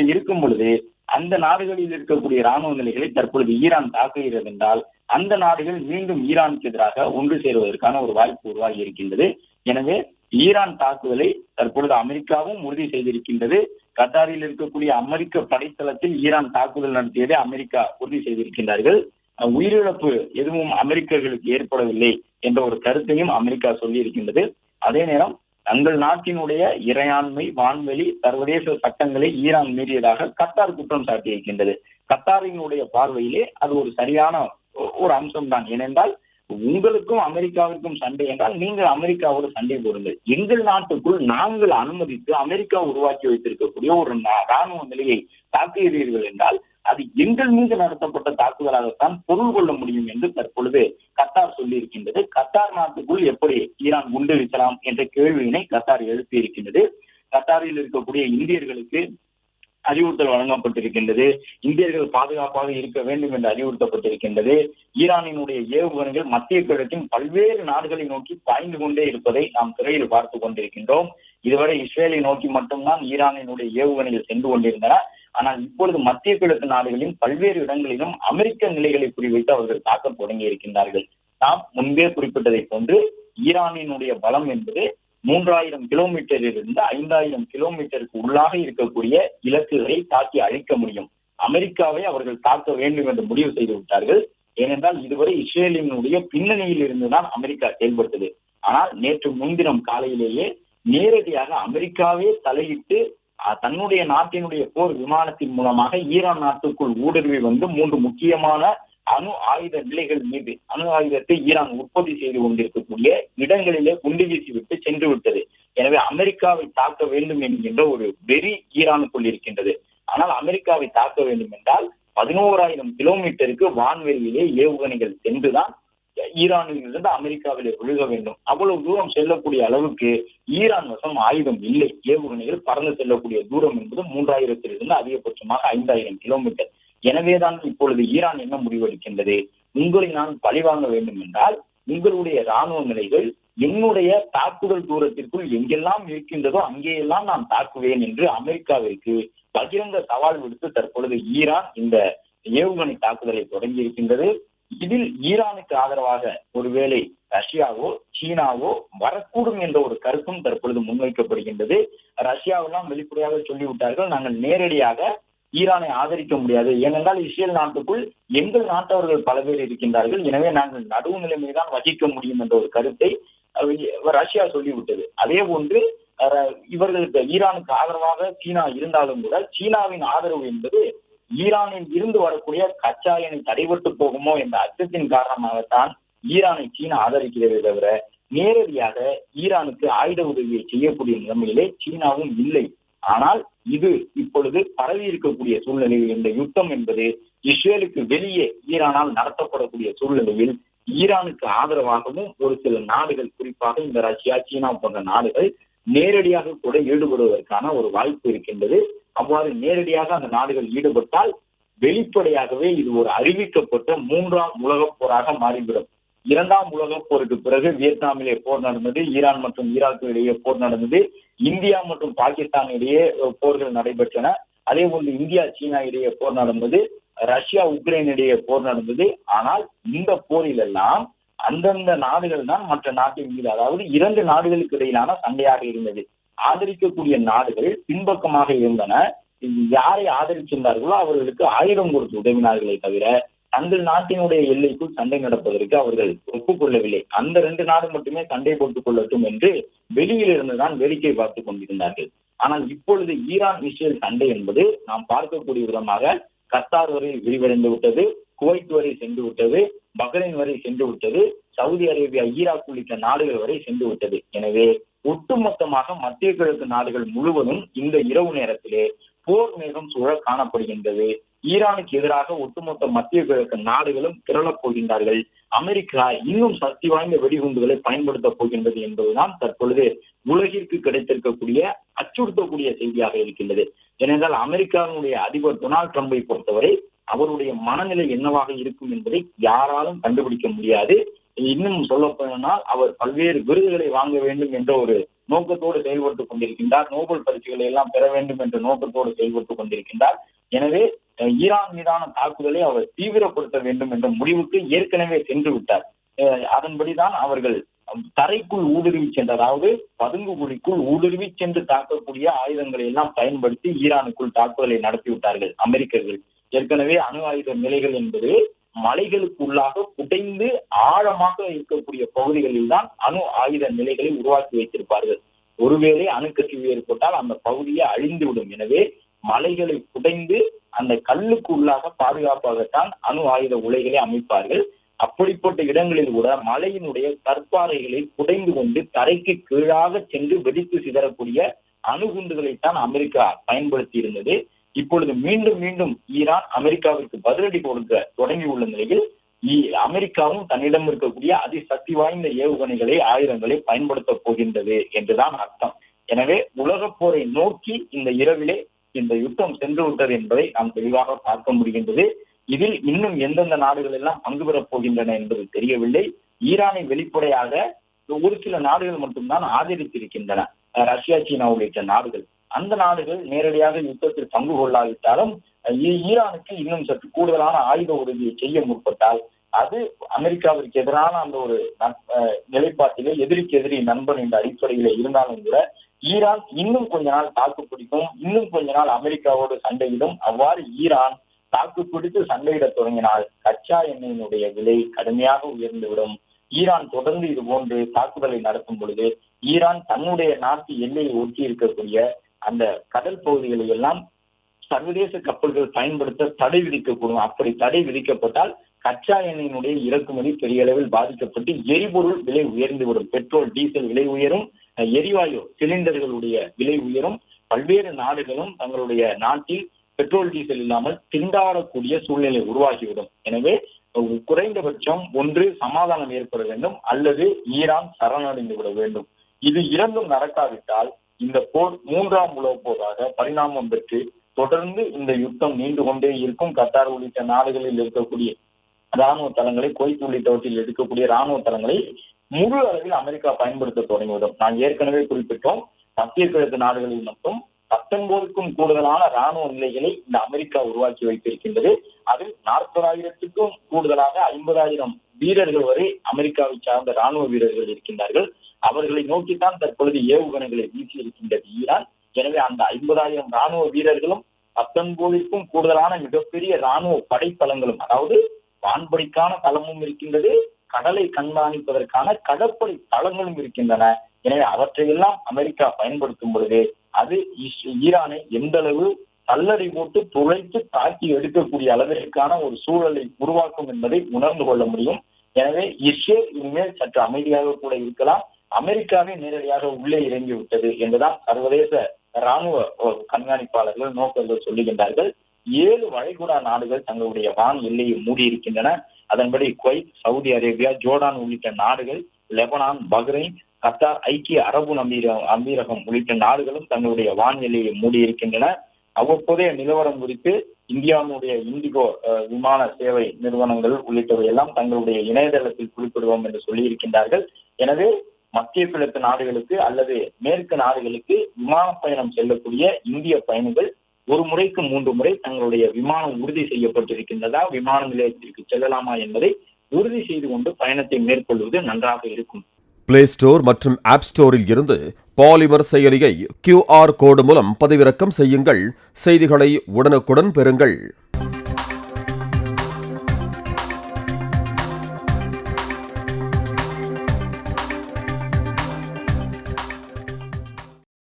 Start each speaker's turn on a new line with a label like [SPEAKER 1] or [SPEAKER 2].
[SPEAKER 1] இப்படி இருக்கும் பொழுது அந்த நாடுகளில் இருக்கக்கூடிய ராணுவ நிலைகளை தற்பொழுது ஈரான் தாக்குகிறது என்றால் அந்த நாடுகள் மீண்டும் ஈரானுக்கு எதிராக ஒன்று சேருவதற்கான ஒரு வாய்ப்பு உருவாகி இருக்கின்றது. எனவே ஈரான் தாக்குதலை தற்பொழுது அமெரிக்காவும் உறுதி செய்திருக்கின்றது. கத்தாரில் இருக்கக்கூடிய அமெரிக்க படைத்தளத்தில் ஈரான் தாக்குதல் நடத்தியதை அமெரிக்கா உறுதி செய்திருக்கின்றார்கள். உயிரிழப்பு எதுவும் அமெரிக்கர்களுக்கு ஏற்படவில்லை என்ற ஒரு கருத்தையும் அமெரிக்கா சொல்லி இருக்கின்றது. அதே நேரம் தங்கள் நாட்டினுடைய இறையாண்மை, வான்வெளி, சர்வதேச சட்டங்களை ஈரான் மீறியதாக கத்தார் குற்றம் சாட்டியிருக்கின்றது. கத்தாரினுடைய பார்வையிலே அது ஒரு சரியான ஒரு அம்சம்தான். ஏனென்றால் உங்களுக்கும் அமெரிக்காவிற்கும் சண்டை என்றால் நீங்கள் அமெரிக்காவோடு சண்டை போடுங்கள். எங்கள் நாட்டுக்குள் நாங்கள் அனுமதித்து அமெரிக்கா உருவாக்கி வைத்திருக்கக்கூடிய ஒரு ராணுவ நிலையை தாக்குகிறீர்கள் என்றால் அது எங்கள் மீது நடத்தப்பட்ட தாக்குதலாகத்தான் பொருள் கொள்ள முடியும் என்று தற்பொழுது கத்தார் சொல்லி இருக்கின்றது. கத்தார் நாட்டுக்குள் எப்படி ஈரான் குண்டு வீசலாம் என்ற கேள்வியினை கத்தார் எழுப்பி இருக்கின்றது. கத்தாரில் இருக்கக்கூடிய இந்தியர்களுக்கு அறிவுறுத்தல் வழங்கப்பட்டிருக்கின்றது. இந்தியர்கள் பாதுகாப்பாக இருக்க வேண்டும் என்று அறிவுறுத்தப்பட்டிருக்கின்றது. ஈரானினுடைய ஏவுகணைகள் மத்திய கிழக்கின் பல்வேறு நாடுகளை நோக்கி பாய்ந்து கொண்டே இருப்பதை நாம் திரையில் பார்த்து கொண்டிருக்கின்றோம். இதுவரை இஸ்ரேலை நோக்கி மட்டும்தான் ஈரானினுடைய ஏவுகணைகள் சென்று கொண்டிருந்தன. ஆனால் இப்பொழுது மத்திய கிழக்கு நாடுகளின் பல்வேறு இடங்களிலும் அமெரிக்க நிலைகளை குறிவைத்து அவர்கள் தாக்க தொடங்கி இருக்கின்றார்கள். நாம் முன்பே குறிப்பிட்டதை போன்று ஈரானினுடைய பலம் என்பது 3000 கிலோமீட்டரிலிருந்து 5000 கிலோமீட்டருக்கு உள்ளாக இருக்கக்கூடிய இலக்குகளை தாக்கி அழிக்க முடியும். அமெரிக்காவை அவர்கள் தாக்க வேண்டும் என்று முடிவு செய்து விட்டார்கள். ஏனென்றால் இதுவரை இஸ்ரேலினுடைய பின்னணியில் இருந்துதான் அமெரிக்கா செயல்பட்டது. ஆனால் நேற்று முன்தினம் காலையிலேயே நேரடியாக அமெரிக்காவே தலையிட்டு தன்னுடைய நாட்டினுடைய போர் விமானத்தின் மூலமாக ஈரான் நாட்டுக்குள் ஊடுருவி வந்து 3 முக்கியமான அணு ஆயுத நிலைகள் மீது அணு ஆயுதத்தை ஈரான் உற்பத்தி செய்து கொண்டிருக்கக்கூடிய இடங்களிலே குண்டு வீசிவிட்டு சென்று விட்டது. எனவே அமெரிக்காவை தாக்க வேண்டும் என்கின்ற ஒரு வெறி ஈரானுக்குள் இருக்கின்றது. ஆனால் அமெரிக்காவை தாக்க வேண்டும் என்றால் 11,000 கிலோமீட்டருக்கு வான்வெளியிலே ஏவுகணைகள் சென்றுதான் ஈரானிலிருந்து அமெரிக்காவிலே விழுக வேண்டும். அவ்வளவு தூரம் செல்லக்கூடிய அளவுக்கு ஈரான் வசம் ஆயுதம் இல்லை. ஏவுகணைகள் பறந்து செல்லக்கூடிய தூரம் என்பது 3000 அதிகபட்சமாக 5000 கிலோமீட்டர். எனவேதான் இப்பொழுது ஈரான் என்ன முடிவெடுக்கின்றது, உங்களை நான் பழிவாங்க வேண்டும் என்றால் உங்களுடைய ராணுவ நிலைகள் என்னுடைய தாக்குதல் தூரத்திற்குள் எங்கெல்லாம் இருக்கின்றதோ அங்கேயெல்லாம் நான் தாக்குவேன் என்று அமெரிக்காவிற்கு பகிரங்க சவால் விடுத்து தற்பொழுது ஈரான் இந்த ஏவுகணை தாக்குதலை தொடங்கி இருக்கின்றது. இதில் ஈரானுக்கு ஆதரவாக ஒருவேளை ரஷ்யாவோ சீனாவோ வரக்கூடும் என்ற ஒரு கருத்தும் தற்பொழுது முன்வைக்கப்படுகின்றது. ரஷ்யாவெல்லாம் வெளிப்படையாக சொல்லிவிட்டார்கள், நாங்கள் நேரடியாக ஈரானை ஆதரிக்க முடியாது. ஏனென்றால் இஸ்ரேல் நாட்டுக்குள் எங்கள் நாட்டவர்கள் பல பேர் இருக்கின்றார்கள். எனவே நாங்கள் நடுவு நிலைமைதான் வகிக்க முடியும் என்ற ஒரு கருத்தை ரஷ்யா சொல்லிவிட்டது. அதே போன்று இவர்களுக்கு ஈரானுக்கு ஆதரவாக சீனா இருந்தாலும் கூட சீனாவின் ஆதரவு என்பது ஈரானில் இருந்து வரக்கூடிய கச்சா எண்ணெய் தடைபட்டு போகுமோ என்ற அச்சத்தின் காரணமாகத்தான் ஈரானை சீனா ஆதரிக்கிறதே தவிர நேரடியாக ஈரானுக்கு ஆயுத உதவியை செய்யக்கூடிய நிலைமையிலே சீனாவும் இல்லை. ஆனால் இது இப்பொழுது பரவி இருக்கக்கூடிய சூழ்நிலையில் இந்த யுத்தம் என்பது இஸ்ரேலுக்கு வெளியே ஈரானால் நடத்தப்படக்கூடிய சூழ்நிலையில் ஈரானுக்கு ஆதரவாகவும் ஒரு சில நாடுகள், குறிப்பாக இந்த ரஷ்யா சீனா போன்ற நாடுகள் நேரடியாக கூட ஈடுபடுவதற்கான ஒரு வாய்ப்பு இருக்கின்றது. அவ்வாறு நேரடியாக அந்த நாடுகள் ஈடுபட்டால் வெளிப்படையாகவே இது ஒரு அறிவிக்கப்பட்ட 3ஆம் உலகப் போராக மாறிவிடும். 2ஆம் உலகப் போருக்கு பிறகு வியட்நாமிலே போர் நடந்தது, ஈரான் மற்றும் ஈராக்கு இடையே போர் நடந்தது, இந்தியா மற்றும் பாகிஸ்தான் இடையே போர்கள் நடைபெற்றன. அதே போன்று இந்தியா சீனா இடையே போர் நடந்தது, ரஷ்யா உக்ரைன் இடையே போர் நடந்தது. ஆனால் இந்த போரில் எல்லாம் அந்தந்த நாடுகள் தான் மற்ற நாட்டின் மீது, அதாவது 2 நாடுகளுக்கு இடையிலான சண்டையாக இருந்தது. ஆதரிக்கக்கூடிய நாடுகள் பின்பக்கமாக இருந்தன. யாரை ஆதரிச்சிருந்தார்களோ அவர்களுக்கு ஆயுதம் கொடுத்து உதவினார்களே தவிர தங்கள் நாட்டினுடைய எல்லைக்குள் சண்டை நடப்பதற்கு அவர்கள் ஒப்புக்கொள்ளவில்லை. அந்த 2 நாடு மட்டுமே சண்டை போட்டுக் கொள்ளட்டும் என்று வெளியில் இருந்துதான் வேடிக்கை பார்த்துக் கொண்டிருந்தார்கள். ஆனால் இப்பொழுது ஈரான் இஸ்ரேல் சண்டை என்பது நாம் பார்க்கக்கூடிய விதமாக கத்தார் வரை விரிவடைந்து விட்டது, குவைத் வரை சென்று விட்டது, பஹ்ரைன் வரை சென்று விட்டது, சவுதி அரேபியா, ஈராக் உள்ளிட்ட நாடுகள் வரை சென்று விட்டது. எனவே ஒட்டுமொத்தமாக மத்திய கிழக்கு நாடுகள் முழுவதும் இந்த இரவு நேரத்திலே போர் மேகம் சூழ காணப்படுகின்றது. ஈரானுக்கு எதிராக ஒட்டுமொத்த மத்திய கிழக்கு நாடுகளும் திரளப் போகின்றார்கள். அமெரிக்கா இன்னும் சக்தி வாய்ந்த வெடிகுண்டுகளை பயன்படுத்தப் போகின்றது என்பதுதான் தற்பொழுது உலகிற்கு கிடைத்திருக்கக்கூடிய அச்சுறுத்தக்கூடிய செய்தியாக இருக்கின்றது. ஏனென்றால் அமெரிக்காவினுடைய அதிபர் டொனால்ட் ட்ரம்பை பொறுத்தவரை அவருடைய மனநிலை என்னவாக இருக்கும் என்பதை யாராலும் கண்டுபிடிக்க முடியாது. இன்னும் சொல்ல போனால் அவர் பல்வேறு விருதுகளை வாங்க வேண்டும் என்ற ஒரு நோக்கத்தோடு செயல்பட்டுக் கொண்டிருக்கின்றார். நோபல் பரிசுகளை எல்லாம் பெற வேண்டும் என்ற நோக்கத்தோடு செயல்பட்டுக் கொண்டிருக்கின்றார். எனவே ஈரான் மீதான தாக்குதலை அவர் தீவிரப்படுத்த வேண்டும் என்ற முடிவுக்கு ஏற்கனவே சென்று விட்டார். அதன்படிதான் அவர்கள் தரைக்குள் ஊடுருவி சென்ற, அதாவது பதுங்கு குழிக்குள் ஊடுருவி சென்று தாக்கக்கூடிய ஆயுதங்களை எல்லாம் பயன்படுத்தி ஈரானுக்குள் தாக்குதலை நடத்திவிட்டார்கள் அமெரிக்கர்கள். ஏற்கனவே அணு ஆயுத நிலைகள் என்பது மலைகளுக்கு உள்ளாக குடைந்து ஆழமாக இருக்கக்கூடிய பகுதிகளில் தான் அணு ஆயுத நிலைகளை உருவாக்கி வைத்திருப்பார்கள். ஒருவேளை அணுக்கசிவு ஏற்பட்டால் அந்த பகுதியை அழிந்துவிடும். எனவே மலைகளை குடைந்து அந்த கல்லுக்கு உள்ளாக பாதுகாப்பாகத்தான் அணு ஆயுத உலைகளை அமைப்பார்கள். அப்படிப்பட்ட இடங்களில் கூட மலையினுடைய கற்பாறைகளை குடைந்து கொண்டு தரைக்கு கீழாக சென்று வெடித்து சிதறக்கூடிய அணுகுண்டுகளைத்தான் அமெரிக்கா பயன்படுத்தி இருந்தது. இப்பொழுது மீண்டும் மீண்டும் ஈரான் அமெரிக்காவிற்கு பதிலடி கொடுக்க தொடங்கியுள்ள நிலையில் அமெரிக்காவும் தன்னிடம் இருக்கக்கூடிய அதிசக்தி வாய்ந்த ஏவுகணைகளை ஆயுதங்களை பயன்படுத்த போகின்றது என்றுதான் அர்த்தம். எனவே உலக போரை நோக்கி இந்த இரவிலே இந்த யுத்தம் சென்று விட்டது என்பதை நாம் தெளிவாக பார்க்க முடிகின்றது. இதில் இன்னும் எந்தெந்த நாடுகள் எல்லாம் பங்கு பெறப் போகின்றன என்பது தெரியவில்லை. ஈரானை வெளிப்படையாக ஒரு சில நாடுகள் மட்டும்தான் ஆதரித்திருக்கின்றன, ரஷ்யா, சீனா உள்ளிட்ட நாடுகள். அந்த நாடுகள் நேரடியாக யுத்தத்தில் பங்கு கொள்ளாவிட்டாலும் ஈரானுக்கு இன்னும் சற்று கூடுதலான ஆயுத உதவியை செய்ய முற்பட்டால் அது அமெரிக்காவிற்கு எதிரான அந்த ஒரு நிலைப்பாட்டிலே எதிரிக்கு எதிரி நண்பன் என்ற அடிப்படையில இருந்தாலும் கூட ஈரான் இன்னும் கொஞ்ச நாள் தாக்கு பிடிக்கும், இன்னும் கொஞ்ச நாள் அமெரிக்காவோடு சண்டையிடும். அவ்வாறு ஈரான் தாக்கு பிடித்து சண்டையிட தொடங்கினால் கச்சா எண்ணெயினுடைய விலை கடுமையாக உயர்ந்துவிடும். ஈரான் தொடர்ந்து இது போன்று தாக்குதலை நடத்தும் பொழுது ஈரான் தன்னுடைய நாட்டு எல்லையை ஒட்டி இருக்கக்கூடிய அந்த கடல் பகுதிகளை எல்லாம் சர்வதேச கப்பல்கள் பயன்படுத்த தடை விதிக்கக்கூடும். அப்படி தடை விதிக்கப்பட்டால் கச்சா எண்ணெயினுடைய இறக்குமதி பெரிய அளவில் பாதிக்கப்பட்டு எரிபொருள் விலை உயர்ந்துவிடும். பெட்ரோல், டீசல் விலை உயரும், எரிவாயு சிலிண்டர்களுடைய விலை உயரும். பல்வேறு நாடுகளும் தங்களுடைய நாட்டில் பெட்ரோல், டீசல் இல்லாமல் திண்டாடக்கூடிய சூழ்நிலை உருவாகிவிடும். எனவே குறைந்தபட்சம் ஒன்று சமாதானம் ஏற்பட வேண்டும், அல்லது ஈரான் சரணடைந்து விட வேண்டும். இது இரண்டும் நடக்காவிட்டால் இந்த போர் மூன்றாம் உலக போராக பரிணாமம் பெற்று தொடர்ந்து இந்த யுத்தம் நீண்டு கொண்டே இருக்கும். கத்தார் உள்ளிட்ட நாடுகளில் இருக்கக்கூடிய ராணுவ தளங்களை, குவைத் உள்ளிட்டவற்றில் இருக்கக்கூடிய ராணுவ தளங்களை முழு அளவில் அமெரிக்கா பயன்படுத்த தொடங்கிவிடும். நான் ஏற்கனவே குறிப்பிட்டோம், மத்திய கிழக்கு நாடுகளில் மட்டும் 19க்கும் கூடுதலான ராணுவ நிலைகளை இந்த அமெரிக்கா உருவாக்கி வைத்திருக்கின்றது. அதில் 40,000க்கும் கூடுதலாக 50,000 வீரர்கள் வரை அமெரிக்காவை சார்ந்த ராணுவ வீரர்கள் இருக்கின்றார்கள். அவர்களை நோக்கித்தான் தற்பொழுது ஏவுகணைகளை வீசி இருக்கின்றது ஈரான். எனவே அந்த 50,000 ராணுவ வீரர்களும் 19க்கும் கூடுதலான மிகப்பெரிய ராணுவ படைத்தளங்களும், அதாவது வான்படைக்கான தளமும் இருக்கின்றது, கடலை கண்காணிப்பதற்கான கடற்படை தளங்களும் இருக்கின்றன. எனவே அவற்றையெல்லாம் அமெரிக்கா பயன்படுத்தும் பொழுது அது ஈரானை எந்த அளவு தள்ளடி போட்டு துளைத்து தாக்கி எடுக்கக்கூடிய அளவிற்கான ஒரு சூழலை உருவாக்கும் என்பதை உணர்ந்து கொள்ள முடியும். எனவே இஸ்ரேல் இனிமேல் சற்று அமைதியாக கூட இருக்கலாம். அமெரிக்காவே நேரடியாக உள்ளே இறங்கி விட்டது என்றுதான் சர்வதேச ராணுவ கண்காணிப்பாளர்கள், நோக்கர்கள் சொல்லுகின்றார்கள். 7 வளைகுடா நாடுகள் தங்களுடைய வான் எல்லையை மூடி இருக்கின்றன. அதன்படி குவைத், சவுதி அரேபியா, ஜோர்டான் உள்ளிட்ட நாடுகள், லெபனான், பஹ்ரைன், கத்தார், ஐக்கிய அரபு அமீரகம் உள்ளிட்ட நாடுகளும் தங்களுடைய வான் எல்லையை மூடி இருக்கின்றன. அவ்வப்போதைய நிலவரம் குறித்து இந்தியாவுடைய இண்டிகோ விமான சேவை நிறுவனங்கள் உள்ளிட்டவை எல்லாம் தங்களுடைய இணையதளத்தில் குறிப்பிடுவோம் என்று சொல்லி இருக்கின்றார்கள். எனவே மத்திய கிழக்கு நாடுகளுக்கு அல்லது மேற்கு நாடுகளுக்கு விமான பயணம் செல்லக்கூடிய இந்திய பயணிகள் 1 முறைக்கு 3 முறை தங்களுடைய விமானம் உறுதி செய்யப்பட்டிருக்கின்றதா, விமான நிலையத்திற்கு செல்லலாமா என்பதை உறுதி செய்து கொண்டு பயணத்தை மேற்கொள்வது நன்றாக இருக்கும்.
[SPEAKER 2] பிளே ஸ்டோர் மற்றும் ஆப் ஸ்டோரில் இருந்து பாலிமர் செயலியை QR கோடு மூலம் பதிவிறக்கம் செய்யுங்கள். செய்திகளை உடனுக்குடன் பெறுங்கள்.